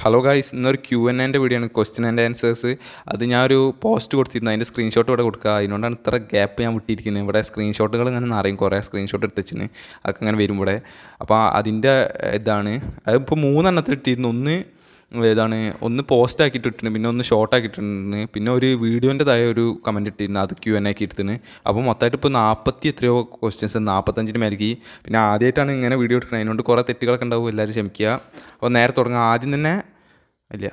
Hello guys, ഇന്നൊരു Q&A video ആണ്, question and answers. അത് ഞാനൊരു പോസ്റ്റ് കൊടുത്തിരുന്നു, അതിൻ്റെ സ്ക്രീൻഷോട്ട് ഇവിടെ കൊടുക്കുക. അതിനോണ്ടാണ് ഇത്ര ഗ്യാപ്പ് ഞാൻ വിട്ടിരിക്കുന്നത്. ഇവിടെ സ്ക്രീൻഷോട്ടുകൾ ഇങ്ങനെ നിറയും, കുറേ സ്ക്രീൻഷോട്ട് എടുത്തുവെച്ചിന്, അതൊക്കെ ഇങ്ങനെ വരും ഇവിടെ. അപ്പോൾ അതിൻ്റെ ഇതാണ്, അതിപ്പോൾ 3 എണ്ണത്തിൽ ഇട്ടിരുന്നു. ഒന്ന് പോസ്റ്റ് ആക്കിയിട്ട് ഇട്ടിട്ടുണ്ട്, പിന്നെ ഒന്ന് ഷോർട്ട് ആക്കിയിട്ടുണ്ട്, പിന്നെ ഒരു വീഡിയോൻ്റെതായ ഒരു കമൻറ്റ് ഇട്ടിരുന്നു, അത് Q&A ആക്കി എടുത്തിന്. അപ്പോൾ മൊത്തമായിട്ട് ഇപ്പോൾ 40 എത്രയോ ക്വസ്റ്റ്യൻസ്, 45 മേലേക്ക്. പിന്നെ ആദ്യമായിട്ടാണ് ഇങ്ങനെ വീഡിയോ എടുക്കുന്നത്, അതിനോണ്ട് കുറേ തെറ്റുകളൊക്കെ ഉണ്ടാവും, എല്ലാവരും ക്ഷമിക്കുക. അപ്പോൾ നേരെ തുടങ്ങാം. ആദ്യം തന്നെ ഇല്ല.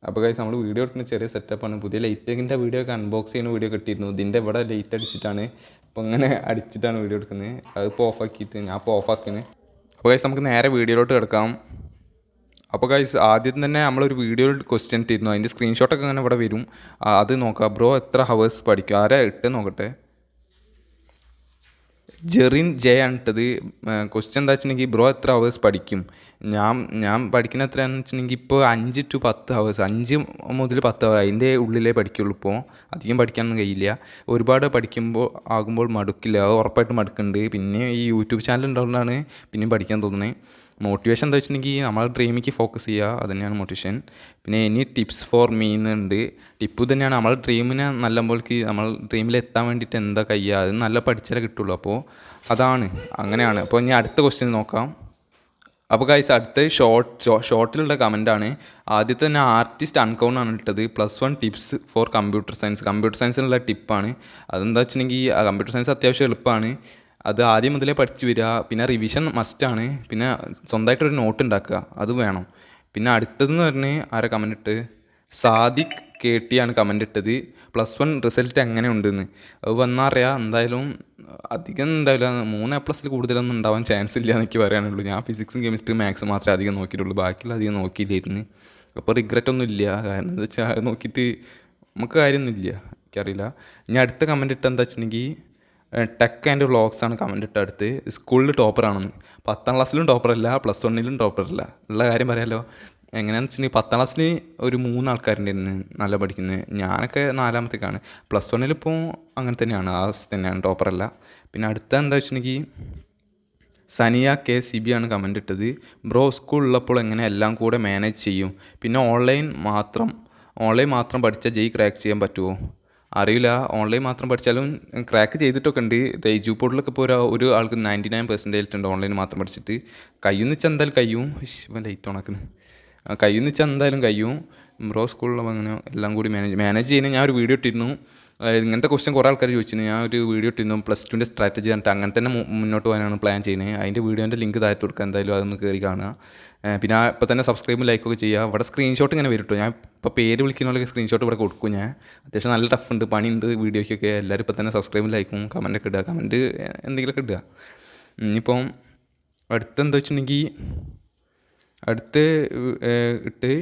അപ്പോൾ ഗൈസ്, നമ്മൾ വീഡിയോ എടുക്കുന്ന ചെറിയ സെറ്റപ്പാണ്. പുതിയ ലൈറ്റിൻ്റെ വീഡിയോ ഒക്കെ അൺബോക്സ് ചെയ്യുന്ന വീഡിയോ കിട്ടിയിരുന്നു. ഇതിൻ്റെ ഇവിടെ ലൈറ്റ് അടിച്ചിട്ടാണ്, അപ്പോൾ ഇങ്ങനെ അടിച്ചിട്ടാണ് വീഡിയോ എടുക്കുന്നത്. അതിപ്പോൾ ഓഫാക്കിയിട്ട് ഞാൻ ഇപ്പോൾ ഓഫാക്കിന്. അപ്പോൾ ഗൈസ്, നമുക്ക് നേരെ വീഡിയോയിലോട്ട് കിടക്കാം. അപ്പോൾ ഗൈസ്, ആദ്യം തന്നെ നമ്മളൊരു വീഡിയോയിൽ ക്വസ്റ്റ്യൻ ഇട്ടിരുന്നു, അതിൻ്റെ സ്ക്രീൻഷോട്ടൊക്കെ അങ്ങനെ ഇവിടെ വരും. അത് നോക്കാം. ബ്രോ എത്ര ഹവേഴ്സ് പഠിക്കും? ആരാ ഇട്ട് നോക്കട്ടെ. ജെറിൻ ജെ ആണ് ഇട്ടത്. ക്വസ്റ്റ്യൻ എന്താ വെച്ചിട്ടുണ്ടെങ്കിൽ, ബ്രോ എത്ര ഹവേഴ്സ് പഠിക്കും? ഞാൻ പഠിക്കുന്ന എത്രയാണെന്ന് വെച്ചിട്ടുണ്ടെങ്കിൽ ഇപ്പോൾ 5 to 10 ഹവേഴ്സ്, 5 മുതൽ 10 ഹവർ, അതിൻ്റെ ഉള്ളിലേ പഠിക്കുള്ളൂ. ഇപ്പോൾ അധികം പഠിക്കാനൊന്നും കഴിയില്ല. ഒരുപാട് ആകുമ്പോൾ മടുക്കില്ല, അത് ഉറപ്പായിട്ടും മടുക്കുന്നുണ്ട്. പിന്നെ ഈ യൂട്യൂബ് ചാനൽ ഉണ്ടാകുന്നതാണ് പിന്നെയും പഠിക്കാൻ തോന്നുന്നത്. മോട്ടിവേഷൻ എന്താ വെച്ചിട്ടുണ്ടെങ്കിൽ, നമ്മൾ ഡ്രീമിലേക്ക് ഫോക്കസ് ചെയ്യുക, അത് തന്നെയാണ് മോട്ടിവേഷൻ. പിന്നെ ഇനി ടിപ്സ് ഫോർ മീ എന്നുണ്ട്. ടിപ്പ് തന്നെയാണ്, നമ്മൾ ഡ്രീമിനെ നല്ലപോൾക്ക് നമ്മൾ ഡ്രീമിൽ എത്താൻ വേണ്ടിയിട്ട് എന്താ കഴിയുക, അത് നല്ല പഠിച്ചാലേ കിട്ടുള്ളൂ. അപ്പോൾ അതാണ്, അങ്ങനെയാണ്. അപ്പോൾ ഇനി അടുത്ത ക്വസ്റ്റ്യൻ നോക്കാം. അപ്പോൾ ഗൈസ്, അടുത്ത ഷോർട്ടിലുള്ള കമൻറ്റാണ്. ആദ്യത്തെ തന്നെ ആർട്ടിസ്റ്റ് അൺകൗണ്ടാണ് ഇട്ടത്. +1 ടിപ്സ് ഫോർ കമ്പ്യൂട്ടർ സയൻസിനുള്ള ടിപ്പാണ്. അതെന്താ വെച്ചിട്ടുണ്ടെങ്കിൽ, കമ്പ്യൂട്ടർ സയൻസ് അത്യാവശ്യം എളുപ്പമാണ്. അത് ആദ്യം മുതലേ പഠിച്ച് വരിക. പിന്നെ റിവിഷൻ മസ്റ്റാണ്. പിന്നെ സ്വന്തമായിട്ടൊരു നോട്ട് ഉണ്ടാക്കുക, അത് വേണം. പിന്നെ അടുത്തതെന്ന് പറഞ്ഞ് ആരെ കമൻറ്റ് ഇട്ട്, സാദിഖ് KT ആണ് കമൻറ്റ് ഇട്ടത്. +1 റിസൾട്ട് എങ്ങനെ ഉണ്ടെന്ന്. അത് വന്നാൽ അറിയാം. എന്തായാലും അധികം എന്തായാലും 3 A+ കൂടുതലൊന്നും ഉണ്ടാവാൻ ചാൻസ് ഇല്ല എന്നൊക്കെ പറയാനുള്ളൂ. ഞാൻ ഫിസിക്സും കെമിസ്ട്രി മാത്സും മാത്രമേ അധികം നോക്കിയിട്ടുള്ളൂ, ബാക്കിയുള്ള അധികം നോക്കിയില്ലായിരുന്നു. അപ്പോൾ റിഗ്രറ്റ് ഒന്നും ഇല്ല. കാരണം എന്താ വെച്ചാൽ അത് നോക്കിയിട്ട് നമുക്ക് കാര്യമൊന്നുമില്ല, എനിക്കറിയില്ല. ഇനി അടുത്ത കമൻറ്റ് ഇട്ട് എന്താ വെച്ചിട്ടുണ്ടെങ്കിൽ, ടെക് ആൻഡ് വ്ളോഗ്സ് ആണ് കമൻറ്റ് ഇട്ട. അടുത്ത് സ്കൂളിൽ ടോപ്പറാണെന്ന്. 10ാം ക്ലാസ്സിലും ടോപ്പറല്ല, +1ലും ടോപ്പറല്ല. ഉള്ള കാര്യം പറയാമല്ലോ. എങ്ങനെയാണെന്ന് വെച്ചിട്ടുണ്ടെങ്കിൽ, 10ാം ക്ലാസ്സിൽ ഒരു 3 ആൾക്കാരുണ്ടായിരുന്നു നല്ല പഠിക്കുന്നത്. ഞാനൊക്കെ 4ാമത്തേക്കാണ്. +1 ഇപ്പോൾ അങ്ങനെ തന്നെയാണ്, ആ അവസ്ഥ തന്നെയാണ്, ടോപ്പറല്ല. പിന്നെ അടുത്ത എന്താ വെച്ചിട്ടുണ്ടെങ്കിൽ, സനിയ KCB ആണ് കമൻറ്റ് ഇട്ടത്. ബ്രോ സ്കൂളിലുള്ളപ്പോൾ എങ്ങനെ എല്ലാം കൂടെ മാനേജ് ചെയ്യും? പിന്നെ ഓൺലൈൻ മാത്രം പഠിച്ചാൽ ജെയ് ക്രാക്ക് ചെയ്യാൻ പറ്റുമോ? അറിയില്ല. ഓൺലൈൻ മാത്രം പഠിച്ചാലും ക്രാക്ക് ചെയ്തിട്ടൊക്കെ ഉണ്ട്. എജു പോർട്ടലൊക്കെ ഇപ്പോൾ ഒരു ആൾക്ക് 99% ഉണ്ട് ഓൺലൈൻ മാത്രം പഠിച്ചിട്ട്. കഴിയുമെന്ന് വെച്ചാൽ എന്തായാലും കഴിയും. ലൈറ്റ് ഓണാക്കുന്നത് കഴിയുമെന്ന് വെച്ചാൽ എന്തായാലും കഴിയും. ബ്രോ സ്കൂളിലുള്ള അങ്ങനെ എല്ലാം കൂടി മാനേജ് ചെയ്യുന്നത് ഞാൻ ഒരു വീഡിയോ ഇട്ടിരുന്നു. ഇങ്ങനത്തെ ക്വസ്റ്റ്യൻ കുറേ ആൾക്കാർ ചോദിച്ചിരുന്നു. ഞാൻ ഒരു വീഡിയോ ഇട്ടിരുന്നു, +2ൻ്റെ സ്ട്രാറ്റജി പറഞ്ഞിട്ട്. അങ്ങനെ തന്നെ മുന്നോട്ട് പോകാനാണ് പ്ലാൻ ചെയ്യുന്നത്. അതിൻ്റെ വീഡിയോൻ്റെ ലിങ്ക് താഴത്ത് കൊടുക്കുക, എന്തായാലും അതൊന്ന് കയറി കാണുക. പിന്നെ ഇപ്പോൾ തന്നെ സബ്സ്ക്രൈബും ലൈക്കൊക്കെ ചെയ്യുക. ഇവിടെ സ്ക്രീൻഷോട്ട് ഇങ്ങനെ വരും കേട്ടോ. ഞാൻ ഇപ്പോൾ പേര് വിളിക്കുന്നതിലൊക്കെ സ്ക്രീൻഷോട്ട് ഇവിടെ കൊടുക്കും. ഞാൻ അത്യാവശ്യം നല്ല ടഫുണ്ട്, പണിയുണ്ട് വീഡിയോയ്ക്കൊക്കെ. എല്ലാവരും ഇപ്പോൾ തന്നെ സബ്സ്ക്രൈബും ലൈക്കും കമൻറ്റൊക്കെ ഇടുക. കമൻറ്റ് എന്തെങ്കിലുമൊക്കെ ഇടുക. ഇനിയിപ്പം അടുത്തെന്താ വെച്ചിട്ടുണ്ടെങ്കിൽ, അടുത്ത് ഇട്ട്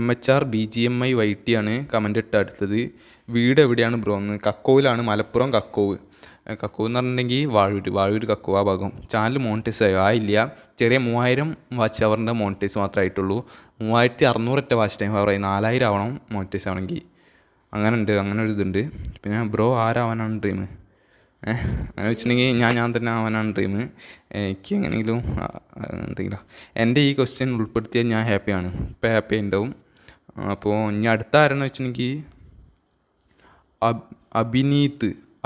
MHR BGMI YT ആണ് കമൻറ്റ് ഇട്ട്. അടുത്തത് വീട് എവിടെയാണ് ബ്രോ എന്ന്. കക്കോവിലാണ്, മലപ്പുറം കക്കോവ് എന്ന് പറഞ്ഞിട്ടുണ്ടെങ്കിൽ വാഴൂർ കക്കോവ് ആ ഭാഗം. ചാനൽ മോണിറ്റൈസ് ആയില്ല. ചെറിയ 3000 വാച്ച് അവറിൻ്റെ മോണിറ്റൈസ് മാത്രമേ ആയിട്ടുള്ളൂ. 3600 വാച്ച് ടൈം അവറായി. 4000 ആവണം മോണിറ്റൈസ് ആവണമെങ്കിൽ. അങ്ങനെ ഒരു ഇതുണ്ട്. പിന്നെ ബ്രോ ആരാവാനാണ് ഡ്രീം? അങ്ങനെ വെച്ചിട്ടുണ്ടെങ്കിൽ ഞാൻ തന്നെ ആവാനാണ് ഡ്രീം. എനിക്ക് എങ്ങനെയെങ്കിലും എന്തെങ്കിലും എൻ്റെ ഈ ക്വസ്റ്റ്യൻ ഉൾപ്പെടുത്തിയാൽ ഞാൻ ഹാപ്പിയാണ്. ഇപ്പോൾ ഹാപ്പി ഉണ്ടാവും. അപ്പോൾ ഇനി അടുത്ത ആരെന്ന് വെച്ചിട്ടുണ്ടെങ്കിൽ,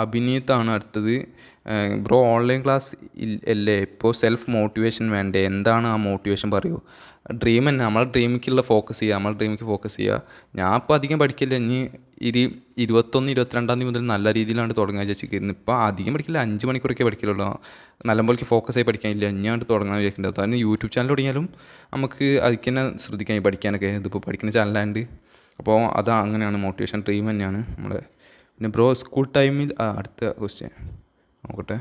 അഭിനീത്താണ് അടുത്തത്. ബ്രോ ഓൺലൈൻ ക്ലാസ് അല്ലേ ഇപ്പോൾ, സെൽഫ് മോട്ടിവേഷൻ വേണ്ടേ? എന്താണ് ആ മോട്ടിവേഷൻ പറയൂ. ഡ്രീം തന്നെ, നമ്മളെ ഡ്രീമിലേക്കുള്ള ഫോക്കസ് ചെയ്യുക. ഞാൻ ഇപ്പോൾ അധികം പഠിക്കില്ല. ഇനി 21-22 മുതൽ നല്ല രീതിയിലാണ് തുടങ്ങാൻ വിചാരിച്ചിരിക്കുന്നത്. ഇപ്പോൾ അധികം പഠിക്കില്ല, 5 മണിക്കൂറൊക്കെ പഠിക്കലുള്ളൂ. നല്ലപോലെ ഫോക്കസ് ആയി പഠിക്കാനില്ല. ഇനിയാണ് തുടങ്ങാൻ വിചാരിക്കുന്നത്. അതായത് യൂട്യൂബ് ചാനൽ തുടങ്ങിയാലും നമുക്ക് അതിൽ തന്നെ ശ്രദ്ധിക്കാം പഠിക്കാനൊക്കെ. ഇതിപ്പോൾ പഠിക്കുന്ന ചാനലായതുകൊണ്ട്. അപ്പോൾ അങ്ങനെയാണ് മോട്ടിവേഷൻ, ഡ്രീം തന്നെയാണ് നമ്മളെ. പിന്നെ ബ്രോ സ്കൂൾ ടൈമിൽ അടുത്ത ക്വസ്റ്റ്യൻ നോക്കട്ടെ,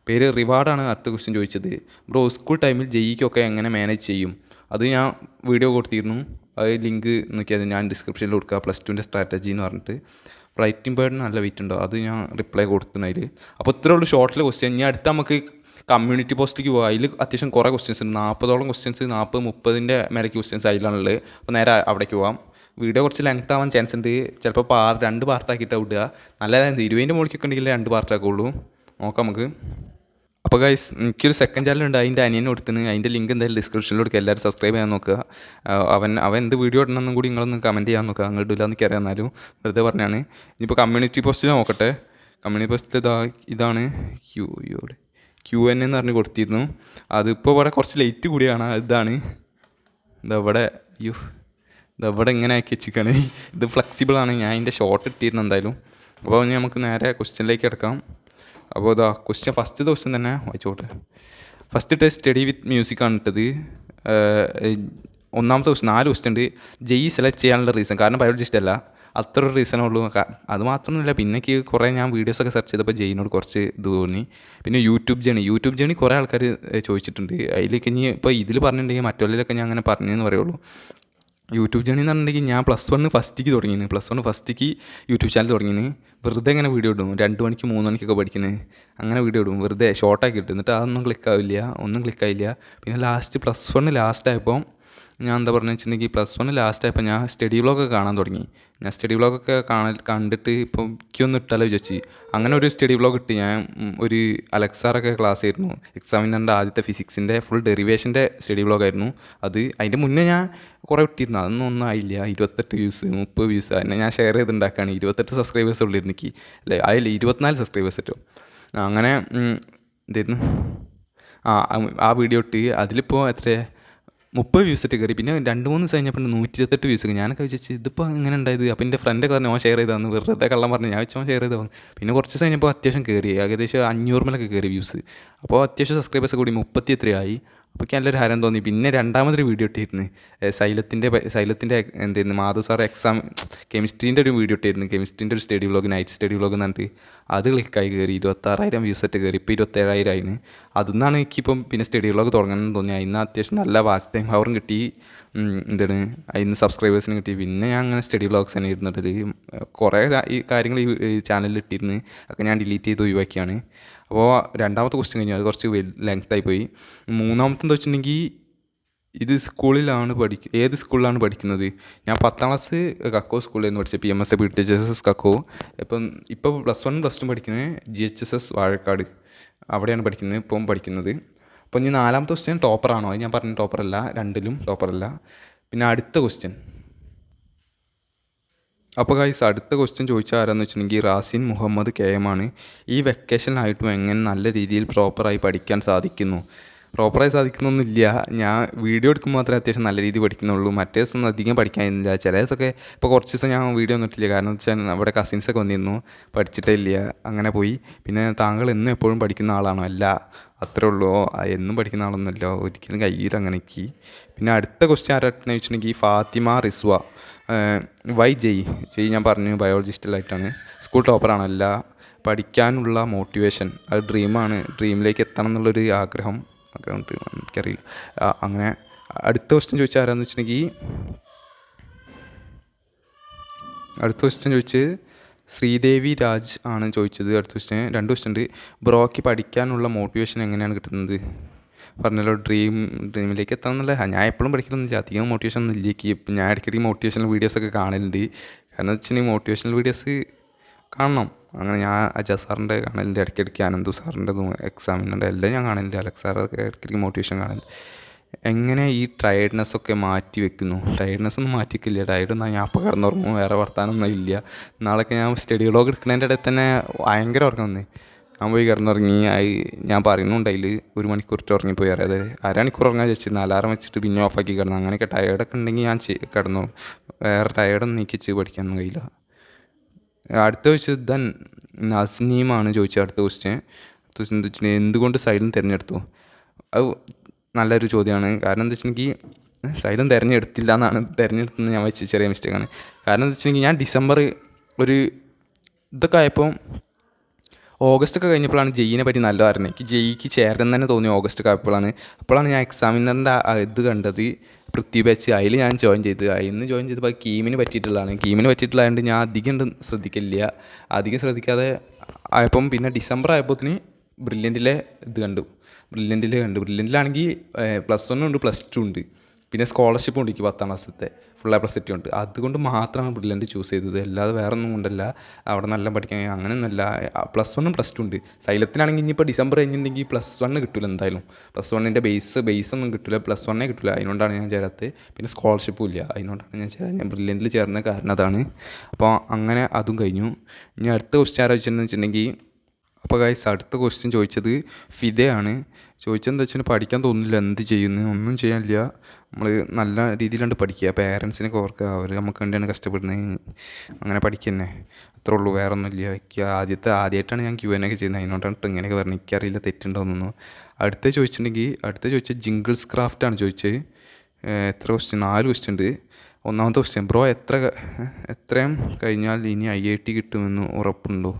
പേര് റിവാർഡാണ് അടുത്ത ക്വസ്റ്റ്യൻ ചോദിച്ചത്. ബ്രോ സ്കൂൾ ടൈമിൽ ജെയ്ക്കൊക്കെ എങ്ങനെ മാനേജ് ചെയ്യും? അത് ഞാൻ വീഡിയോ കൊടുത്തിരുന്നു, അത് ലിങ്ക് നോക്കിയാൽ ഞാൻ ഡിസ്ക്രിപ്ഷനിൽ കൊടുക്കുക. +2ൻ്റെ സ്ട്രാറ്റജി എന്ന് പറഞ്ഞിട്ട്. റൈറ്റിംഗ് പേഡിന് നല്ല വെയിറ്റ് ഉണ്ടോ, അത് ഞാൻ റിപ്ലൈ കൊടുക്കുന്നതിൽ. അപ്പോൾ ഇത്രേ ഉള്ളൂ ഷോർട്ടിലെ ക്വസ്റ്റ്യൻ. ഇനി അടുത്ത നമുക്ക് കമ്മ്യൂണിറ്റി പോസ്റ്റിലേക്ക് പോകാം. അതിൽ അത്യാവശ്യം കുറേ ക്വസ്റ്റ്യൻസ് ഉണ്ട്, 40ഓളം ക്വസ്റ്റ്യൻസ്, 40-30ൻ്റെ മേലേക്ക് ക്വസ്റ്റ്യൻസ് അതിലാണുള്ളത്. അപ്പോൾ നേരെ അവിടേക്ക് പോകാം. വീഡിയോ കുറച്ച് ലെങ്ത് ആവാൻ ചാൻസ് ഉണ്ട്. ചിലപ്പോൾ 2 പാർട്ടാക്കിയിട്ട് വിടുക. നല്ല 20ൻ്റെ മുകളിലേക്കൊക്കെ ഉണ്ടെങ്കിൽ 2 പാർട്ടാക്കുള്ളൂ. നോക്കാം നമുക്ക്. അപ്പോൾ ഗൈസ് എനിക്കൊരു സെക്കൻഡ് ചാനലുണ്ട്, അതിൻ്റെ അനിയനെ കൊടുത്തിന്. അതിൻ്റെ ലിങ്ക് എന്തായാലും ഡിസ്ക്രിപ്ഷനിൽ കൊടുക്കുക. എല്ലാവരും സബ്സ്ക്രൈബ് ചെയ്യാൻ നോക്കുക. അവൻ എന്ത് വീഡിയോ ഇടണമെന്നും കൂടി നിങ്ങളൊന്ന് കമൻറ്റ് ചെയ്യാൻ നോക്കുക. അങ്ങോട്ട് ഇല്ല എന്നൊക്കെ അറിയാം, എന്നാലും വെറുതെ പറഞ്ഞാണ്. ഇനിയിപ്പോൾ കമ്മ്യൂണിറ്റി പോസ്റ്റിൽ നോക്കട്ടെ. കമ്മ്യൂണിറ്റി പോസ്റ്റിൽ ഇതാണ് QN എന്ന് പറഞ്ഞ് കൊടുത്തിരുന്നു. അതിപ്പോൾ ഇവിടെ കുറച്ച് ലേറ്റ് കൂടിയാണ്. ഇതാണ് ഇതവിടെ ഇതവിടെ ഇങ്ങനെ ആക്കി വെച്ചിരിക്കുകയാണ്. ഇത് ഫ്ലെക്സിബിളാണ്. ഞാൻ അതിൻ്റെ ഷോർട്ട് ഇട്ടിരുന്നു എന്തായാലും. അപ്പോൾ ഇനി നമുക്ക് നേരെ ക്വസ്റ്റ്യനിലേക്ക് കിടക്കാം. അപ്പോൾ ക്വസ്റ്റ്യൻ ഫസ്റ്റ് ദിവസം തന്നെ വായിച്ചോട്ടെ. ഫസ്റ്റ് ടെസ്റ്റ് സ്റ്റഡി വിത്ത് മ്യൂസിക്കാണ് ഇട്ടത്. ഒന്നാമത്തെ ക്വസ്റ്റ്യൻ 4 ക്വസ്റ്റ്യൻ ഉണ്ട്. ജെഇ സെലക്ട് ചെയ്യാനുള്ള റീസൺ കാരണം ബയോളജിസ്റ്റ് അല്ല, അത്ര ഒരു റീസണേ ഉള്ളൂ. അത് മാത്രമൊന്നുമില്ല, പിന്നെ കുറേ ഞാൻ വീഡിയോസൊക്കെ സെർച്ച് ചെയ്തപ്പോൾ ജെയിനോട് കുറച്ച് ഇത് തോന്നി. പിന്നെ യൂട്യൂബ് ജേണി കുറേ ആൾക്കാർ ചോദിച്ചിട്ടുണ്ട്. അതിലേക്ക് ഇനി ഇപ്പോൾ ഇതിൽ പറഞ്ഞിട്ടുണ്ടെങ്കിൽ മറ്റുള്ളവരൊക്കെ ഞാൻ അങ്ങനെ പറഞ്ഞതെന്ന് പറയുള്ളൂ. യൂട്യൂബ് ജേണി എന്ന് പറഞ്ഞിട്ടുണ്ടെങ്കിൽ ഞാൻ +1 ഫസ്റ്റിക്ക് തുടങ്ങിയത്. +1 ഫസ്റ്റിക്ക് യൂട്യൂബ് ചാനൽ തുടങ്ങിയത്. വെറുതെ ഇങ്ങനെ വീഡിയോ ഇടും, 2 മണിക്ക് 3 മണിക്കൊക്കെ പഠിക്കുന്നത്. അങ്ങനെ വീഡിയോ ഇടും വെറുതെ ഷോർട്ടാക്കി ഇട്ടു. എന്നിട്ട് അതൊന്നും ക്ലിക്കായില്ല. പിന്നെ +1 ലാസ്റ്റായപ്പോൾ ഞാൻ എന്താ പറഞ്ഞു വെച്ചിട്ടുണ്ടെങ്കിൽ +1 ലാസ്റ്റായപ്പോൾ ഞാൻ സ്റ്റഡി വ്ളോഗൊക്കെ കാണാൻ തുടങ്ങി. ഞാൻ സ്റ്റഡി വ്ളോഗൊക്കെ കണ്ടിട്ട് ഇപ്പം എനിക്കൊന്നും ഇട്ടാലോ വിചാരിച്ച് അങ്ങനെ ഒരു സ്റ്റഡി വ്ളോഗ് ഇട്ട്. ഞാൻ ഒരു അലക്സാറൊക്കെ ക്ലാസ് ആയിരുന്നു, എക്സാമിനറിൻ്റെ ആദ്യത്തെ ഫിസിക്സിൻ്റെ ഫുൾ ഡെറിവേഷൻ്റെ സ്റ്റഡി വ്ളോഗായിരുന്നു അത്. അതിൻ്റെ മുന്നേ ഞാൻ കുറേ ഇട്ടിരുന്നു, അതൊന്നും ആയില്ല. 28 വ്യൂസ് 30 വ്യൂസ് അതിനെ ഞാൻ ഷെയർ ചെയ്തുണ്ടാക്കുകയാണ്. 28 സബ്സ്ക്രൈബേഴ്സ് ഉള്ളിരുന്നു എനിക്ക്, അല്ലേ അതിൽ 24 സബ്സ്ക്രൈബേഴ്സ് കിട്ടും. അങ്ങനെ എന്തായിരുന്നു ആ വീഡിയോ ഇട്ട്. അതിലിപ്പോൾ 30 വ്യൂസ് ഇട്ട് കയറി. പിന്നെ 2-3 ദിവസം കഴിഞ്ഞപ്പോൾ 128 വ്യൂസ്. ഞാനൊക്കെ വിചാരിച്ച് ഇതിപ്പോൾ ഇങ്ങനെ ഉണ്ടായത്. അപ്പോൾ എൻ്റെ ഫ്രണ്ടൊക്കെ പറഞ്ഞു ഓൻ ഷെയർ ചെയ്താന്ന്, വെറുതെ കള്ളം പറഞ്ഞു. ഞാൻ വെച്ചോ ഷെയർ ചെയ്താൽ പിന്നെ കുറച്ച് ദിവസം കഴിഞ്ഞപ്പോൾ അത്യാവശ്യം കയറി, ഏകദേശം 500 മേലൊക്കെ കയറി വ്യൂസ്. അപ്പോൾ അത്യാവശ്യം സബ്സ്ക്രൈബേഴ്സ് കൂടി 33 ആയി. അപ്പോൾ എനിക്ക് നല്ലൊരു ഹരം തോന്നി. പിന്നെ രണ്ടാമതൊരു വീഡിയോ ഇട്ടിരുന്നു, സൈലത്തിൻ്റെ എന്തായിരുന്നു മാധു സാർ എക്സാം കെമിസ്ട്രീൻ്റെ ഒരു വീഡിയോ ഇട്ടിരുന്നു. കെമിസ്ട്രീൻ്റെ ഒരു study vlog, night study vlog എന്ന് പറഞ്ഞിട്ട് അത് ക്ലിക്കായി കയറി. 26,000 വ്യൂസ് ആയിട്ട് കയറി. ഇപ്പോൾ 27,000 ആയിന്. അതിന്നാണ് എനിക്കിപ്പം പിന്നെ സ്റ്റഡി വ്ളോഗ് തുടങ്ങണമെന്ന് തോന്നി. അതിന് അത്യാവശ്യം നല്ല വാച്ച് ടൈം അവറും കിട്ടി, അതിന് സബ്സ്ക്രൈബേഴ്സിന് കിട്ടി. പിന്നെ ഞാൻ അങ്ങനെ സ്റ്റഡി വ്ളോഗ്സ് തന്നെ ഇരുന്നിട്ട് കുറേ ഈ കാര്യങ്ങൾ ഈ ചാനലിൽ ഇട്ടിരുന്നു. ഒക്കെ ഞാൻ ഡിലീറ്റ് ചെയ്ത് ഒഴിവാക്കിയാണ്. അപ്പോൾ രണ്ടാമത്തെ ക്വസ്റ്റ്യൻ കഴിഞ്ഞു, അത് കുറച്ച് ലെങ്ത്തായി പോയി. മൂന്നാമത്തെ എന്താ വെച്ചിട്ടുണ്ടെങ്കിൽ ഏത് സ്കൂളിലാണ് പഠിക്കുന്നത്? ഞാൻ 10ാം ക്ലാസ് കക്കോ സ്കൂളിലായിരുന്നു പഠിച്ചത്, PMS PTHSS കക്കോ. ഇപ്പോൾ +1 +2 പഠിക്കുന്നത് GHSS വാഴക്കാട്, അവിടെയാണ് പഠിക്കുന്നത്. അപ്പോൾ ഇനി 4ാമത്തെ ക്വസ്റ്റ്യൻ ടോപ്പറാണോ? അത് ഞാൻ പറഞ്ഞ ടോപ്പറല്ല, 2ലും ടോപ്പറല്ല. പിന്നെ അടുത്ത ക്വസ്റ്റ്യൻ, അപ്പോൾ ഗൈസ് അടുത്ത ക്വസ്റ്റ്യൻ ചോദിച്ചാൽ ആരാന്ന് വെച്ചിട്ടുണ്ടെങ്കിൽ റാസിൻ മുഹമ്മദ് KM ആണ്. ഈ വെക്കേഷനായിട്ടും എങ്ങനെ നല്ല രീതിയിൽ പ്രോപ്പറായി പഠിക്കാൻ സാധിക്കുന്നൊന്നുമില്ല. ഞാൻ വീഡിയോ എടുക്കുമ്പോൾ മാത്രമേ അത്യാവശ്യം നല്ല രീതിയിൽ പഠിക്കുന്നുള്ളൂ. മറ്റേ ദിവസം അധികം പഠിക്കാനില്ല. ചില ദിവസമൊക്കെ ഇപ്പോൾ കുറച്ച് ദിവസം ഞാൻ വീഡിയോ ഒന്നും ഇട്ടില്ല, കാരണം വെച്ചാൽ അവിടെ കസിൻസൊക്കെ വന്നിരുന്നു, പഠിച്ചിട്ടേ ഇല്ല, അങ്ങനെ പോയി. പിന്നെ താങ്കൾ എന്നും എപ്പോഴും പഠിക്കുന്ന ആളാണോ? അല്ല, അത്രേ ഉള്ളൂ. എന്നും പഠിക്കുന്ന ആളൊന്നുമല്ല, ഒരിക്കലും കഴിയില്ല അങ്ങനെയൊക്കെ. പിന്നെ അടുത്ത ക്വസ്റ്റ്യൻ ആരാണെന്ന് വെച്ചിട്ടുണ്ടെങ്കിൽ ഫാത്തിമ റിസ്വ വൈ ജെയ് ഞാൻ പറഞ്ഞു ബയോളജിസ്റ്റിലായിട്ടാണ്. സ്കൂൾ ടോപ്പറാണ്. അല്ല, പഠിക്കാനുള്ള മോട്ടിവേഷൻ, അത് ഡ്രീമാണ്, ഡ്രീമിലേക്ക് എത്തണം എന്നുള്ളൊരു ആഗ്രഹം എനിക്കറിയില്ല. അങ്ങനെ അടുത്ത ക്വസ്റ്റ്യൻ ചോദിച്ചാൽ ആരാന്ന് വെച്ചിട്ടുണ്ടെങ്കിൽ ശ്രീദേവി രാജ് ആണ് ചോദിച്ചത്. അടുത്ത ക്വസ്റ്റ്യൻ 2 ക്വസ്റ്റ്യൻ ഉണ്ട്. ബ്രോയ്ക്ക് പഠിക്കാനുള്ള മോട്ടിവേഷൻ എങ്ങനെയാണ് കിട്ടുന്നത്? പറഞ്ഞല്ലോ ഡ്രീമിലേക്ക് എത്താമെന്നല്ല. ഞാൻ എപ്പോഴും പഠിക്കലൊന്നുമില്ല, അധികം മോട്ടിവേഷൻ ഒന്നും ഇല്ല. ഇപ്പം ഞാൻ ഇടയ്ക്കിടയ്ക്ക് മോട്ടിവേഷണൽ വീഡിയോസൊക്കെ കാണലുണ്ട്. കാരണം വെച്ചിട്ടുണ്ടെങ്കിൽ മോട്ടിവേഷണൽ വീഡിയോസ് കാണണം. അങ്ങനെ ഞാൻ അജാസ് സാറിൻ്റെ കാണലുണ്ട്, ഇടയ്ക്കിടയ്ക്ക് അനന്തു സാറിൻ്റെതും എക്സാമിനുണ്ട് എല്ലാം ഞാൻ കാണലുണ്ട്. അലക്സ് സാറൊക്കെ ഇടയ്ക്കിടയ്ക്ക് മോട്ടിവേഷൻ കാണലുണ്ട്. എങ്ങനെ ഈ ടയർഡ്നെസ്സൊക്കെ മാറ്റി വെക്കുന്നു? ടയർഡ്നെസ്സൊന്നും മാറ്റി വെക്കില്ല. ടയർഡൊന്നും ഞാൻ അപ്പം കിടന്നുറങ്ങും, വേറെ വർത്താനൊന്നും ഇല്ല. നാളൊക്കെ ഞാൻ സ്റ്റഡി വ്ളോഗ് എടുക്കുന്നതിൻ്റെ ഇടയിൽ തന്നെ ഭയങ്കര ഉറക്കം വന്നേ. ഞാൻ പോയി കിടന്നുറങ്ങി. ഞാൻ പറയുന്നുണ്ട് അതിൽ 1 മണിക്കൂറിട്ട് ഉറങ്ങിപ്പോയി. അറിയാതെ 1/2 മണിക്കൂർ ഉറങ്ങാൻ വെച്ചിരുന്നു, അലാറം വെച്ചിട്ട് പിന്നെ ഓഫാക്കി കിടന്നു. അങ്ങനെയൊക്കെ ടയേർഡൊക്കെ ഉണ്ടെങ്കിൽ ഞാൻ കിടന്നു. വേറെ ടയേർഡൊന്നും നീക്കിച്ച് പഠിക്കാനൊന്നും കഴിയില്ല. അടുത്ത ക്വസ്റ്റ്യൻ നസ്നീമാണ് ചോദിച്ചത്. അടുത്ത ക്വസ്റ്റ്യൻ എന്താ വെച്ചിട്ടുണ്ടെങ്കിൽ എന്തുകൊണ്ട് സൈലൻറ്റ് തിരഞ്ഞെടുത്തു? അത് നല്ലൊരു ചോദ്യമാണ്. കാരണം എന്താ വെച്ചിട്ടുണ്ടെങ്കിൽ സൈലൻറ്റ് തിരഞ്ഞെടുത്തെന്ന് ഞാൻ വെച്ച് ചെറിയ മിസ്റ്റേക്കാണ്. കാരണം എന്താ വെച്ചിട്ടുണ്ടെങ്കിൽ ഞാൻ ഡിസംബർ ഇതൊക്കെ ആയപ്പോൾ ഓഗസ്റ്റൊക്കെ കഴിഞ്ഞപ്പോഴാണ് ജെയിനെ പറ്റി നല്ല അറിഞ്ഞത്. എനിക്ക് ജെയ്ക്ക് ചേരണം തന്നെ തോന്നി ഓഗസ്റ്റൊക്കെ അപ്പോഴാണ് ഞാൻ എക്സാമിനറിൻ്റെ ഇത് കണ്ടത്, പൃഥ്വി ബാച്ച്. അതിൽ ഞാൻ ജോയിൻ ചെയ്തപ്പോൾ കീമിന് പറ്റിയിട്ടുള്ളതുകൊണ്ട് ഞാൻ അധികം ശ്രദ്ധിക്കാതെ ആയപ്പം പിന്നെ ഡിസംബർ ആയപ്പോഴത്തേന് ബ്രില്യൻറ്റിലെ ഇത് കണ്ടു. ബ്രില്യൻറ്റിലാണെങ്കിൽ +1 ഉണ്ട് +2 ഉണ്ട്. പിന്നെ സ്കോളർഷിപ്പ് ഉണ്ട് എനിക്ക് 10ാം ക്ലാസ്സിലത്തെ ഫുൾ A+ കിട്ടിയുണ്ട്. അതുകൊണ്ട് മാത്രമാണ് ബ്രില്യൻറ്റ് ചൂസ് ചെയ്തത്, അല്ലാതെ വേറെ ഒന്നും കൊണ്ടല്ല. അവിടെ നല്ല പഠിക്കാൻ അങ്ങനെയൊന്നുമല്ല. +1 +2 ഉണ്ട്. സൈലത്തിനാണെങ്കിൽ ഇനിയിപ്പോൾ ഡിസംബർ കഴിഞ്ഞിട്ടുണ്ടെങ്കിൽ +1 കിട്ടില്ല എന്തായാലും. +1ൻ്റെ ബേസ് ഒന്നും കിട്ടില്ല, +1 കിട്ടില്ല. അതിനോണ്ടാണ് ഞാൻ ചേരാത്തത്. പിന്നെ സ്കോളർഷിപ്പും ഇല്ല, അതിനോണ്ടാണ് ഞാൻ ബ്രില്യൻറ്റിൽ ചേർന്ന കാരണം അതാണ്. അപ്പോൾ അങ്ങനെ അതും കഴിഞ്ഞു. ഇനി അടുത്ത ക്വസ്റ്റ്യൻ ആലോചിച്ചിട്ടുണ്ടെന്ന് വെച്ചിട്ടുണ്ടെങ്കിൽ, അപ്പോൾ ഗൈസ് അടുത്ത ക്വസ്റ്റ്യൻ ചോദിച്ചത് ഫിദയാണ്. ചോദിച്ചതെന്താ വെച്ചാൽ പഠിക്കാൻ തോന്നുന്നില്ല, എന്ത് ചെയ്യുന്നു, ഒന്നും ചെയ്യാനില്ല. നമ്മൾ നല്ല രീതിയിലാണ് പഠിക്കുക, പേരൻസിനൊക്കെ ഓർക്കുക, അവർ നമുക്ക് വേണ്ടിയാണ് കഷ്ടപ്പെടുന്നത്, അങ്ങനെ പഠിക്കുക തന്നെ, അത്രേ ഉള്ളൂ, വേറെ ഒന്നുമില്ല. എനിക്ക് ആദ്യമായിട്ടാണ് ഞാൻ Q&A ഒക്കെ ചെയ്യുന്നത്, അതിനോട്ടാണ് ഇങ്ങനെയൊക്കെ പറഞ്ഞത്. എനിക്കറിയില്ല തെറ്റുണ്ടോയെന്നൊന്നും. അടുത്ത ചോദിച്ചിട്ടുണ്ടെങ്കിൽ ജിങ്കിൾസ് ക്രാഫ്റ്റാണ് ചോദിച്ചത്. എത്ര ക്വസ്റ്റ്യൻ? 4 ക്വസ്റ്റ്യൻ ഉണ്ട്. ഒന്നാമത്തെ ക്വസ്റ്റ്യൻ, ബ്രോ എത്രയും കഴിഞ്ഞാൽ ഇനി IIT കിട്ടുമെന്ന് ഉറപ്പുണ്ടോ?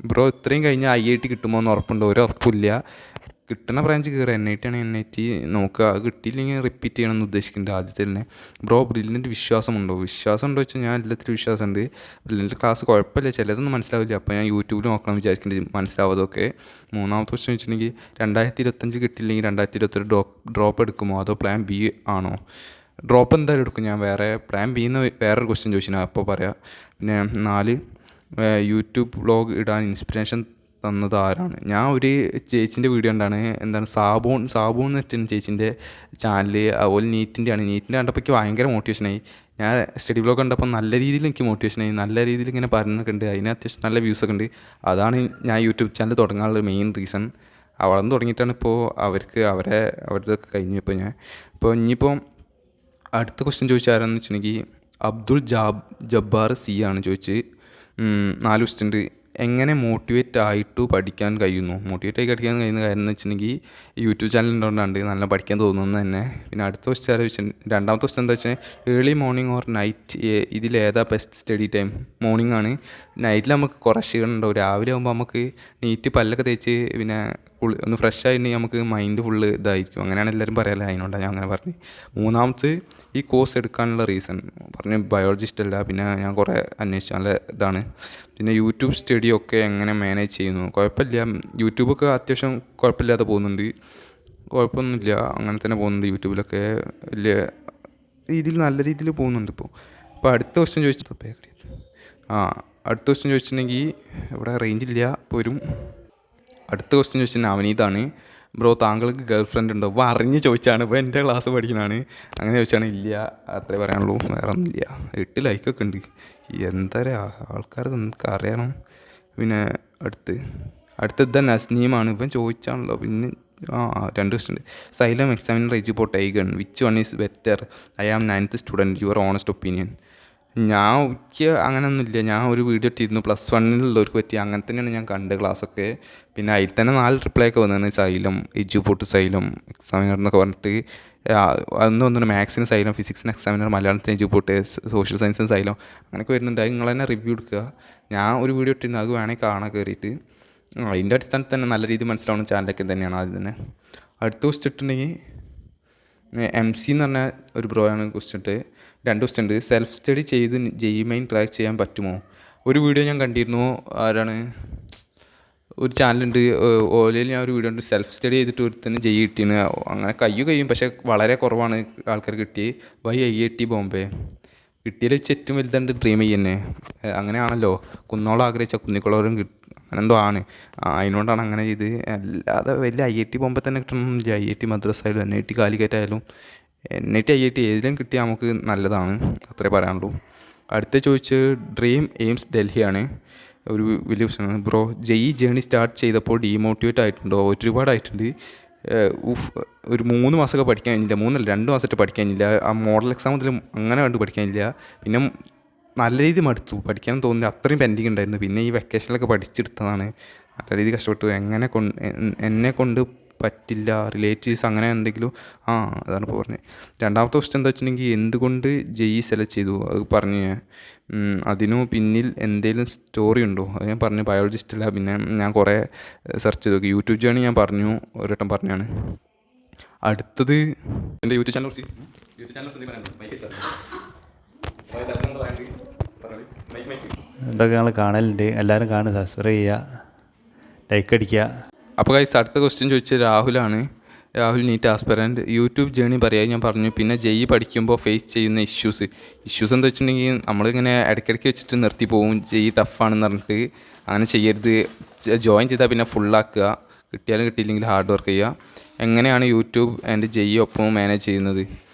ബ്രോ ഇത്രയും കഴിഞ്ഞാൽ IIT കിട്ടുമോ എന്ന് ഉറപ്പുണ്ടോ? ഒരു ഉറപ്പില്ല. കിട്ടുന്ന ബ്രാഞ്ച് കയറുക, NIT ആണെങ്കിൽ NIT നോക്കുക. അത് കിട്ടിയില്ലെങ്കിൽ റിപ്പീറ്റ് ചെയ്യണമെന്ന് ഉദ്ദേശിക്കുന്നുണ്ട് ആദ്യത്തെ തന്നെ. ബ്രോ ബ്രില്യൻറ്റ് വിശ്വാസമുണ്ടോ വെച്ചാൽ ഞാൻ എല്ലാത്തിലും വിശ്വാസമുണ്ട്. ബ്രില്യൻറ്റ് ക്ലാസ് കുഴപ്പമില്ല, ചിലതൊന്നും മനസ്സിലാവില്ല, അപ്പോൾ ഞാൻ യൂട്യൂബിൽ നോക്കണം വിചാരിക്കുന്നുണ്ട് മനസ്സിലാവാതൊക്കെ. മൂന്നാമത്തെ ക്വസ്റ്റ്യൻ വെച്ചിട്ടുണ്ടെങ്കിൽ 2025 കിട്ടിയില്ലെങ്കിൽ 2021 ഡ്രോപ്പ് എടുക്കുമോ അതോ പ്ലാൻ B ആണോ? ഡ്രോപ്പ് എന്തായാലും എടുക്കും ഞാൻ. പ്ലാൻ B എന്ന് വേറൊരു ക്വസ്റ്റ്യൻ ചോദിച്ചാൽ അപ്പോൾ പറയാം. പിന്നെ 4, യൂട്യൂബ് വ്ളോഗ് ഇടാൻ ഇൻസ്പിറേഷൻ തന്നത് ആരാണ്? ഞാൻ ഒരു ചേച്ചീൻ്റെ വീഡിയോ എന്താണ് സാബൂൺ എന്ന് വെച്ചാൽ ചേച്ചീൻ്റെ ചാനൽ. അതുപോലെ നീറ്റിൻ്റെ കണ്ടപ്പോൾ എനിക്ക് ഭയങ്കര മോട്ടിവേഷനായി. ഞാൻ സ്റ്റഡി വ്ളോഗ് കണ്ടപ്പോൾ നല്ല രീതിയിൽ എനിക്ക് മോട്ടിവേഷനായി, നല്ല രീതിയിൽ ഇങ്ങനെ പറഞ്ഞൊക്കെ ഉണ്ട്, അതിന് അത്യാവശ്യം നല്ല വ്യൂസൊക്കെ ഉണ്ട്. അതാണ് ഞാൻ യൂട്യൂബ് ചാനൽ തുടങ്ങാനുള്ള മെയിൻ റീസൺ. അവിടെ നിന്ന് തുടങ്ങിയിട്ടാണ് ഇപ്പോൾ അവരുടെയൊക്കെ കഴിഞ്ഞു. ഇപ്പോൾ ഇനിയിപ്പോൾ അടുത്ത ക്വസ്റ്റ്യൻ ചോദിച്ചാൽ ആരാന്ന് വെച്ചിട്ടുണ്ടെങ്കിൽ അബ്ദുൾ ജബ്ബാർ C ആണ് ചോദിച്ചത്. 4 ക്വസ്റ്റ്യൻ ഉണ്ട്. എങ്ങനെ മോട്ടിവേറ്റ് ആയിട്ട് പഠിക്കാൻ കഴിയുന്ന കാര്യം എന്ന് വെച്ചിട്ടുണ്ടെങ്കിൽ യൂട്യൂബ് ചാനൽ ഉള്ളതുകൊണ്ടാണ് നല്ല പഠിക്കാൻ തോന്നുന്നത് തന്നെ. പിന്നെ അടുത്ത ക്വസ്റ്റ്യൻ രണ്ടാമത്തെ ക്വസ്റ്റ്യൻ എന്താ വെച്ചാൽ ഏർലി മോർണിംഗ് ഓർ നൈറ്റ്, ഇതിലേതാ ബെസ്റ്റ് സ്റ്റഡി ടൈം? മോർണിംഗ് ആണ്. നൈറ്റിൽ നമുക്ക് കുറേ ക്ഷീണമുണ്ടാവും. രാവിലെ ആകുമ്പോൾ നമുക്ക് നീറ്റ് പല്ലൊക്കെ തേച്ച് പിന്നെ ഒന്ന് ഫ്രഷ് ആയിട്ടുണ്ടെങ്കിൽ നമുക്ക് മൈൻഡ് ഫുള്ള് ഇതായിരിക്കും. അങ്ങനെയാണ് എല്ലാവരും പറയാല്ലേ, അതിനോണ്ടാണ് ഞാൻ അങ്ങനെ പറഞ്ഞത്. മൂന്നാമത്തെ ഈ കോഴ്സ് എടുക്കാനുള്ള റീസൺ ബയോളജി ഇഷ്ടമല്ല. പിന്നെ ഞാൻ കുറേ അന്വേഷിച്ചു, നല്ല ഇതാണ്. പിന്നെ യൂട്യൂബ് സ്റ്റഡി ഒക്കെ എങ്ങനെ മാനേജ് ചെയ്യുന്നു? കുഴപ്പമില്ല, യൂട്യൂബൊക്കെ അത്യാവശ്യം കുഴപ്പമില്ലാതെ പോകുന്നുണ്ട്, കുഴപ്പമൊന്നുമില്ല, അങ്ങനെ തന്നെ പോകുന്നുണ്ട്. യൂട്യൂബിലൊക്കെ വലിയ രീതിയിൽ നല്ല രീതിയിൽ പോകുന്നുണ്ട് ഇപ്പോൾ അടുത്ത ക്വസ്റ്റ്യൻ അടുത്ത ക്വസ്റ്റ്യൻ ചോദിച്ചിട്ടുണ്ടെങ്കിൽ ഇവിടെ റേഞ്ചില്ല, ഇപ്പോൾ വരും. അടുത്ത ക്വസ്റ്റ്യൻ ചോദിച്ചിട്ടുണ്ടെങ്കിൽ അവനീതാണ്. ബ്രോ താങ്കൾക്ക് ഗേൾ ഫ്രണ്ട് ഉണ്ടോ? ഇപ്പോൾ അറിഞ്ഞ് ചോദിച്ചാണ്, ഇപ്പോൾ എൻ്റെ ക്ലാസ് പഠിക്കുന്നതാണ്. അങ്ങനെ ചോദിച്ചാണ്, ഇല്ല, അത്രേ പറയാനുള്ളൂ, വേറെ ഒന്നുമില്ല. 8 ലൈക്കൊക്കെ ഉണ്ട്, എന്താ ആൾക്കാർ നമുക്ക് അറിയണം. പിന്നെ അടുത്ത നസ്നീമാണ്. ഇപ്പം ചോദിച്ചാണല്ലോ. പിന്നെ 2 ക്വസ്റ്റ്യൻ ഉണ്ട്. സൈലം എക്സാമിനർ എജിപ്പോ ടൈഗൺ, which one is better? I am 9th student, your honest opinion. എനിക്ക് അങ്ങനെയൊന്നുമില്ല. ഞാൻ ഒരു വീഡിയോ ഇട്ടിരുന്നു +1 പറ്റി, അങ്ങനെ തന്നെയാണ് ഞാൻ കണ്ട ക്ലാസ്സൊക്കെ. പിന്നെ അതിൽ തന്നെ 4 റിപ്ലൈ ഒക്കെ വന്നതാണ്. സൈലം, എജുപോട്ട് സൈലം, എക്സാമിനർ എന്നൊക്കെ പറഞ്ഞിട്ട്. അതൊന്നും മാത്സിന് സൈലം, ഫിസിക്സിന് എക്സാമിനർ, മലയാളത്തിന് എജുപോട്ട്, സോഷ്യൽ സയൻസിന് സൈലം, അങ്ങനെയൊക്കെ വരുന്നുണ്ട്. അത് നിങ്ങൾ തന്നെ റിവ്യൂ എടുക്കുക. ഞാൻ ഒരു വീഡിയോ ഇട്ടിരുന്നു, അത് വേണമെങ്കിൽ കാണാൻ കയറിയിട്ട്. അതിൻ്റെ അടിസ്ഥാനത്തിൽ തന്നെ നല്ല രീതിയിൽ മനസ്സിലാവുന്ന ചാനലൊക്കെ തന്നെയാണ് ആദ്യം തന്നെ. അടുത്ത ക്വസ്റ്റ്യൻ ഇട്ടുണ്ടെങ്കിൽ MC എന്ന് പറഞ്ഞ ഒരു ബ്രോയാണ് ക്വസ്റ്റ്യൻ ഇട്ട്. 2 ക്വസ്റ്റ്യൻ ഉണ്ട്. സെൽഫ് സ്റ്റഡി ചെയ്ത് JEE മെയിൻ ട്രാക്ക് ചെയ്യാൻ പറ്റുമോ? ഒരു വീഡിയോ ഞാൻ കണ്ടിരുന്നു. ആരാണ്, ഒരു ചാനലുണ്ട്, ഓലയിൽ ഞാൻ ഒരു വീഡിയോ ഉണ്ട്, സെൽഫ് സ്റ്റഡി ചെയ്തിട്ട് ഒരുത്തന്നെ JEE കിട്ടിയെന്ന്. അങ്ങനെ കഴിയും, പക്ഷേ വളരെ കുറവാണ് ആൾക്കാർ കിട്ടിയത്. IIT ബോംബെ കിട്ടിയതിൽ വെച്ച് ഏറ്റവും വലുതാണ്ട് ഡ്രീം തന്നെ. അങ്ങനെയാണല്ലോ, കുന്നോളം ആഗ്രഹിച്ച കുന്നിക്കുളവരും അങ്ങനെ എന്തോ ആണ്. അതിനോണ്ടാണ് അങ്ങനെ ചെയ്ത്. അല്ലാതെ വലിയ IIT ബോംബെ തന്നെ കിട്ടണമെന്നില്ല. IIT മദ്രാസ് ആയാലും NIT കാലിക്കറ്റ് ആയാലും NIT IIT ഏതിലും കിട്ടിയാൽ നമുക്ക് നല്ലതാണ്, അത്രേ പറയാനുള്ളൂ. അടുത്ത ചോദിച്ച് ഡ്രീം എയിംസ് ഡൽഹിയാണ്. ഒരു വലിയ ക്വസ്റ്റ്യനാണ്. ബ്രോ JEE ജേണി സ്റ്റാർട്ട് ചെയ്തപ്പോൾ ഡീമോട്ടിവേറ്റ് ആയിട്ടുണ്ടോ? ഒരുപാടായിട്ടുണ്ട്. ഒരു 3 മാസമൊക്കെ പഠിക്കാൻ കഴിഞ്ഞില്ല, 2 മാസമായിട്ട് പഠിക്കാൻ കഴിഞ്ഞില്ല. ആ മോഡൽ എക്സാം മുതൽ അങ്ങനെ കണ്ട് പഠിക്കാൻ കഴിഞ്ഞില്ല. പിന്നെ നല്ല രീതിയിൽ മടുത്തു, പഠിക്കാൻ തോന്നുന്നില്ല, അത്രയും പെൻഡിങ് ഉണ്ടായിരുന്നു. പിന്നെ ഈ വെക്കേഷനിലൊക്കെ പഠിച്ചെടുത്തതാണ്, നല്ല രീതിയിൽ കഷ്ടപ്പെട്ടു. എന്നെ കൊണ്ട് പറ്റില്ല, റിലേറ്റീവ്സ് അങ്ങനെ എന്തെങ്കിലും. അതാണ് ഇപ്പോൾ പറഞ്ഞത്. രണ്ടാമത്തെ ക്വസ്റ്റ്യൻ എന്താ വെച്ചിട്ടുണ്ടെങ്കിൽ എന്തുകൊണ്ട് JEE സെലക്ട് ചെയ്തു? അത് പറഞ്ഞു ഞാൻ. അതിനു പിന്നിൽ എന്തെങ്കിലും സ്റ്റോറി ഉണ്ടോ? അത് ഞാൻ പറഞ്ഞു, ബയോളജിസ്റ്റ് അല്ല. പിന്നെ ഞാൻ കുറേ സെർച്ച് ചെയ്ത് നോക്കി. യൂട്യൂബ് ജേണി ഞാൻ പറഞ്ഞു, ഒരു വട്ടം പറഞ്ഞാണ്. അടുത്തത് എൻ്റെ യൂട്യൂബ് ചാനൽ ഇതൊക്കെ ഞങ്ങൾ കാണലുണ്ട്. എല്ലാവരും സബ്സ്ക്രൈബ് ചെയ്യുക, ലൈക്ക് അടിക്കുക. അപ്പോൾ ഗൈസ് അടുത്ത ക്വസ്റ്റ്യൻ ചോദിച്ചത് രാഹുലാണ്. Rahul NEET aspirant YouTube journey പറയാൻ ഞാൻ പറഞ്ഞു. പിന്നെ ജെഇ പഠിക്കുമ്പോൾ ഫേസ് ചെയ്യുന്ന ഇഷ്യൂസ് എന്താ വെച്ചിട്ടുണ്ടെങ്കിൽ നമ്മളിങ്ങനെ ഇടയ്ക്കിടയ്ക്ക് വെച്ചിട്ട് നിർത്തി പോകും. ജെഇ ടഫാണെന്ന് പറഞ്ഞിട്ട് അങ്ങനെ ചെയ്യരുത്. ജോയിൻ ചെയ്താൽ പിന്നെ ഫുള്ളാക്കുക, കിട്ടിയാലും കിട്ടിയില്ലെങ്കിൽ ഹാർഡ് വർക്ക് ചെയ്യുക. എങ്ങനെയാണ് യൂട്യൂബ് ആൻഡ് ജെഇ ഒപ്പം മാനേജ് ചെയ്യുന്നത്?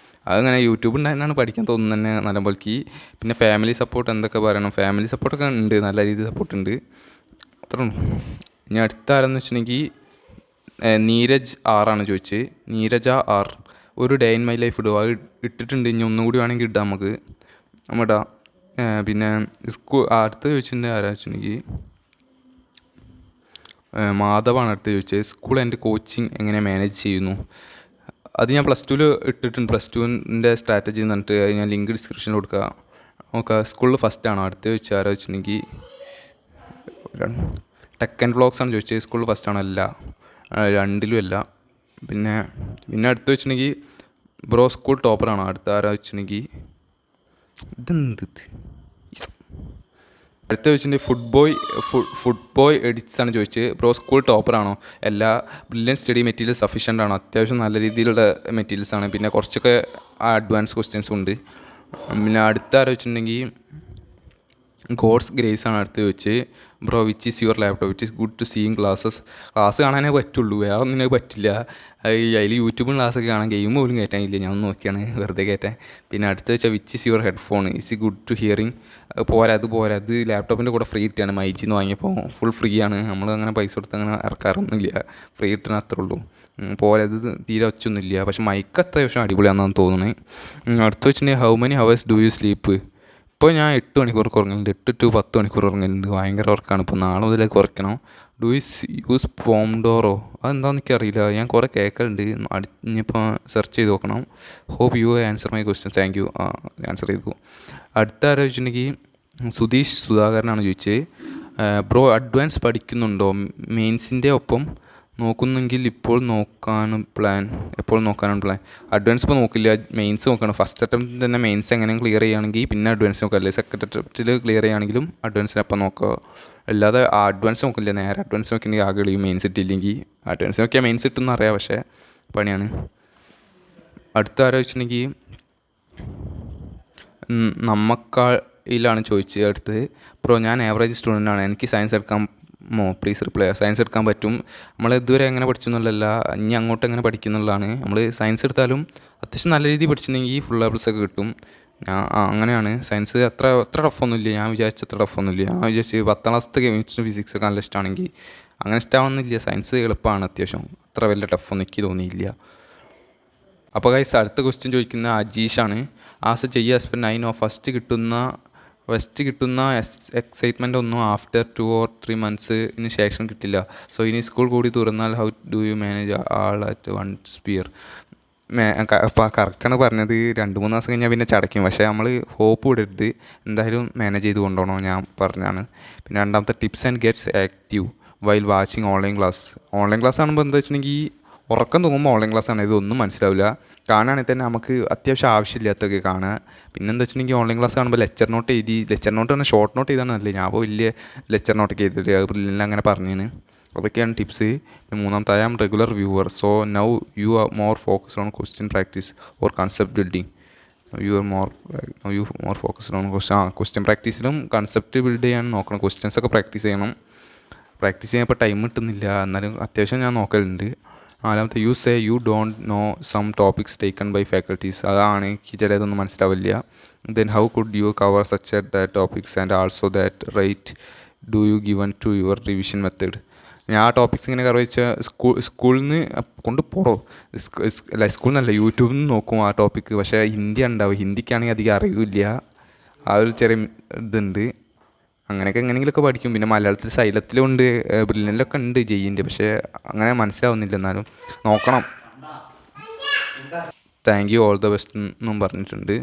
അതങ്ങനെ യൂട്യൂബ് ഉണ്ടായിരുന്നാണ് പഠിക്കാൻ തോന്നുന്നത് തന്നെ നല്ലപോലെക്ക്. പിന്നെ ഫാമിലി സപ്പോർട്ട് എന്തൊക്കെ പറയണം? ഫാമിലി സപ്പോർട്ടൊക്കെ ഉണ്ട്, നല്ല രീതിയിൽ സപ്പോർട്ടുണ്ട്. അത്രേ ഉള്ളൂ. ഇനി അടുത്ത ആരെന്ന് വെച്ചിട്ടുണ്ടെങ്കിൽ നീരജ് ആറാണ് ചോദിച്ചത്. നീരജ ആർ, ഒരു ഡേ ഇൻ മൈ ലൈഫ് ഇടുക. അത് ഇട്ടിട്ടുണ്ട്. ഇനി ഒന്നും കൂടി വേണമെങ്കിൽ ഇടാം നമുക്ക്, നമ്മടാ. പിന്നെ അടുത്ത് ചോദിച്ചിട്ടുണ്ട് ആരാ വെച്ചിട്ടുണ്ടെങ്കിൽ മാധവാണ് അടുത്ത് ചോദിച്ചത്. സ്കൂൾ ആൻഡ് കോച്ചിങ് എങ്ങനെ മാനേജ് ചെയ്യുന്നു? അത് ഞാൻ +2 ഇട്ടിട്ടുണ്ട്. +2ൻ്റെ സ്ട്രാറ്റജി എന്ന് പറഞ്ഞിട്ട് ഞാൻ ലിങ്ക് ഡിസ്ക്രിപ്ഷനിൽ കൊടുക്കുക. നോക്കുക. സ്കൂളിൽ ഫസ്റ്റാണോ? അടുത്ത് ചോദിച്ചാൽ ആരാ വെച്ചിട്ടുണ്ടെങ്കിൽ ടെക് ആൻഡ് വ്ളോഗ്സ് ആണ് ചോദിച്ചത്. സ്കൂളിൽ ഫസ്റ്റാണോ? അല്ല, 2ലും അല്ല. പിന്നെ അടുത്ത് വെച്ചിട്ടുണ്ടെങ്കിൽ ബ്രോ സ്കൂൾ ടോപ്പറാണോ? അടുത്ത ആരാ വെച്ചിട്ടുണ്ടെങ്കിൽ അടുത്ത വെച്ചിട്ടുണ്ടെങ്കിൽ ഫുഡ് ബോയ് എഡിറ്റ്സ് ആണ് ചോദിച്ചത്. ബ്രോ സ്കൂൾ ടോപ്പറാണോ? എല്ലാ ബ്രില്യൻ സ്റ്റഡി മെറ്റീരിയൽ സഫീഷ്യൻ്റ് ആണോ? അത്യാവശ്യം നല്ല രീതിയിലുള്ള മെറ്റീരിയൽസാണ്. പിന്നെ കുറച്ചൊക്കെ അഡ്വാൻസ് ക്വസ്റ്റ്യൻസും ഉണ്ട്. പിന്നെ അടുത്ത ആരാ വെച്ചിട്ടുണ്ടെങ്കിൽ ഗോഡ്സ് ഗ്രേസ് ആണ് അടുത്ത് വെച്ച്. Bro which is your laptop? It is good to seeing class കാണാനേ പറ്റുള്ളൂ, വേറെ ഒന്നിനും പറ്റില്ല. അതിൽ യൂട്യൂബിൽ ക്ലാസ്സൊക്കെ കാണാൻ, ഗെയിം പോലും കയറ്റാനില്ല. ഞാൻ നോക്കിയാണ് വെറുതെ കയറ്റാൻ. പിന്നെ അടുത്ത് വെച്ചാൽ which is your headphone? Is good to hearing? പോരാ, അത് ലാപ്ടോപ്പിൻ്റെ കൂടെ ഫ്രീ കിട്ടിയാണ്. മൈജിന്ന് വാങ്ങിയപ്പോൾ ഫുൾ ഫ്രീ ആണ്. നമ്മൾ അങ്ങനെ പൈസ കൊടുത്ത് അങ്ങനെ ഇറക്കാറൊന്നുമില്ല, ഫ്രീ കിട്ടണ അത്രേ ഉള്ളൂ. പോരാ, ഇത് തീരെ ഒച്ചൊന്നുമില്ല. പക്ഷെ മൈക്ക് അത്യാവശ്യം അടിപൊളിയാണെന്നാണ് തോന്നുന്നത്. അടുത്ത് വെച്ചിട്ടുണ്ടെങ്കിൽ how many hours do you sleep? ഇപ്പോൾ ഞാൻ 8 മണിക്കൂറൊക്കെ ഉറങ്ങലുണ്ട്. 8 to 10 മണിക്കൂർ ഉറങ്ങലുണ്ട്. ഭയങ്കര ഉറക്കമാണ്. ഇപ്പോൾ നാളെ മുതലേ കുറയ്ക്കണം. Do use pomodoro? അതെന്താണെന്ന് എനിക്കറിയില്ല. ഞാൻ കുറേ കേൾക്കലുണ്ട്. ഇനിയിപ്പോൾ സെർച്ച് ചെയ്ത് നോക്കണം. Hope you answer my question. Thank you. ആൻസർ ചെയ്തു. അടുത്ത ആരാ ചോദിച്ചിട്ടുണ്ടെങ്കിൽ സുധീഷ് സുധാകരനാണ് ചോദിച്ചത്. ബ്രോ അഡ്വാൻസ് പഠിക്കുന്നുണ്ടോ? മെയിൻസിൻ്റെ ഒപ്പം നോക്കുന്നെങ്കിൽ എപ്പോൾ നോക്കാനാണ് പ്ലാൻ? അഡ്വാൻസ് ഇപ്പോൾ നോക്കില്ല, മെയിൻസ് നോക്കണം. ഫസ്റ്റ് അറ്റംപ്റ്റ് തന്നെ മെയിൻസ് എങ്ങനെയും ക്ലിയർ ചെയ്യുകയാണെങ്കിൽ പിന്നെ അഡ്വാൻസ് നോക്കാം. അല്ലെങ്കിൽ സെക്കൻഡ് അറ്റംപ്റ്റിൽ ക്ലിയർ ചെയ്യുകയാണെങ്കിലും അഡ്വാൻസിനപ്പം നോക്കുക. അല്ലാതെ അഡ്വാൻസ് നോക്കില്ല, നേരെ അഡ്വാൻസ് നോക്കിയെങ്കിൽ ആകെ കളിയും. മെയിൻസ് ഇട്ടില്ലെങ്കിൽ അഡ്വാൻസ് നോക്കിയാൽ മെയിൻസ് ഇട്ടെന്ന് അറിയാം, പക്ഷേ പണിയാണ്. അടുത്ത ആരോ വെച്ചിട്ടുണ്ടെങ്കിൽ നമ്മക്കായിലാണ് ചോദിച്ചത്. അടുത്ത് ബ്രോ ഞാൻ ആവറേജ് സ്റ്റുഡൻ്റാണ്, എനിക്ക് സയൻസ് എടുക്കാമോ? Please reply. സയൻസ് എടുക്കാൻ പറ്റും. നമ്മൾ ഇതുവരെ എങ്ങനെ പഠിച്ചെന്നുള്ളതല്ല, ഇനി അങ്ങോട്ട് എങ്ങനെ പഠിക്കുന്നുള്ളതാണ്. നമ്മൾ സയൻസ് എടുത്താലും അത്യാവശ്യം നല്ല രീതിയിൽ പഠിച്ചിട്ടുണ്ടെങ്കിൽ ഫുൾ A+ ഒക്കെ കിട്ടും. അങ്ങനെയാണ്. സയൻസ് അത്ര ടഫൊന്നുമില്ല. ഞാൻ വിചാരിച്ച അത്ര ടഫൊന്നുമില്ല. ഞാൻ വിചാരിച്ച് 10ാം ക്ലാസ്സിലത്തെ കെമിസ്ട്രി ഫിസിക്സൊക്കെ നല്ല ഇഷ്ടമാണെങ്കിൽ അങ്ങനെ ഇഷ്ടമാവുന്നില്ല. സയൻസ് എളുപ്പമാണ് അത്യാവശ്യം, അത്ര വലിയ ടഫൊന്നും എനിക്ക് തോന്നിയില്ല. അപ്പോൾ ഗൈസ് അടുത്ത ക്വസ്റ്റ്യൻ ചോദിക്കുന്ന അജീഷാണ്. As JEE aspirant I know first കിട്ടുന്ന എക്സൈറ്റ്മെൻ്റ് ഒന്നും ആഫ്റ്റർ 2 or 3 months ശേഷം കിട്ടില്ല. സോ ഇനി സ്കൂൾ കൂടി തുറന്നാൽ how do you manage all at one sphere? അപ്പോൾ കറക്റ്റാണ് പറഞ്ഞത്. 2-3 മാസം കഴിഞ്ഞാൽ പിന്നെ ചടയ്ക്കും. പക്ഷേ നമ്മൾ ഹോപ്പ് വിടരുത്, എന്തായാലും മാനേജ് ചെയ്ത് കൊണ്ടുപോകണം, ഞാൻ പറഞ്ഞാണ്. പിന്നെ രണ്ടാമത്തെ tips and gets active while watching online class ആകുമ്പോൾ എന്താ വെച്ചിട്ടുണ്ടെങ്കിൽ ഉറക്കം തോന്നുമ്പോൾ ഓൺലൈൻ ക്ലാസ്സാണ്, ഇതൊന്നും മനസ്സിലാവില്ല. കാണുകയാണെങ്കിൽ തന്നെ നമുക്ക് അത്യാവശ്യം ആവശ്യമില്ലാത്തൊക്കെ കാണുക. പിന്നെ എന്താ വെച്ചിട്ടുണ്ടെങ്കിൽ ഓൺലൈൻ ക്ലാസ് കാണുമ്പോൾ ലെക്ചർ നോട്ട് തന്നെ ഷോർട്ട് നോട്ട് ചെയ്താണ് നല്ലത്. ഞാൻ അപ്പോൾ വലിയ ലെക്ചർ നോട്ടൊക്കെ ചെയ്തിട്ട് അത് ബ്രില്ലിൽ അങ്ങനെ പറഞ്ഞാണ്. അതൊക്കെയാണ് ടിപ്സ്. മൂന്നാമത്തെ I am regular viewer, so now you are more focused on question practice or concept building. You more focused on question പ്രാക്ടീസിലും കൺസെപ്റ്റ് ബിൽഡ് ചെയ്യാൻ നോക്കണം. ക്വസ്റ്റ്യൻസൊക്കെ പ്രാക്ടീസ് ചെയ്യാൻ ഇപ്പോൾ ടൈം കിട്ടുന്നില്ല, എന്നാലും അത്യാവശ്യം ഞാൻ നോക്കലുണ്ട്. നാലാമത്തെ you say you don't know some topics taken by faculties. അതാണ് എനിക്ക് ചിലതൊന്നും മനസ്സിലാവില്ല. Then how could you cover such at that topics and also that rate do you given to your revision method? ഞാൻ ആ ടോപ്പിക്സ് ഇങ്ങനെ cover വെച്ചാൽ സ്കൂളിൽ നിന്ന് കൊണ്ട് പോടോ, സ്കൂളിൽ നിന്നല്ല യൂട്യൂബിൽ നിന്ന് നോക്കും ആ ടോപ്പിക്ക്. പക്ഷേ ഹിന്ദി ഉണ്ടാവും, ഹിന്ദിക്കാണെങ്കിൽ അധികം അറിയില്ല. ആ ഒരു ചെറിയ ഇതുണ്ട്. അങ്ങനെയൊക്കെ എങ്ങനെയെങ്കിലുമൊക്കെ പഠിക്കും. പിന്നെ മലയാളത്തിൽ സൈലത്തിലുണ്ട്, ബ്രില്ലിയനിലൊക്കെ ഉണ്ട് ജെഇൻ്റെ, പക്ഷേ അങ്ങനെ മനസ്സിലാവുന്നില്ല. എന്നാലും നോക്കണം. Thank you, all the best എന്നും പറഞ്ഞിട്ടുണ്ട്.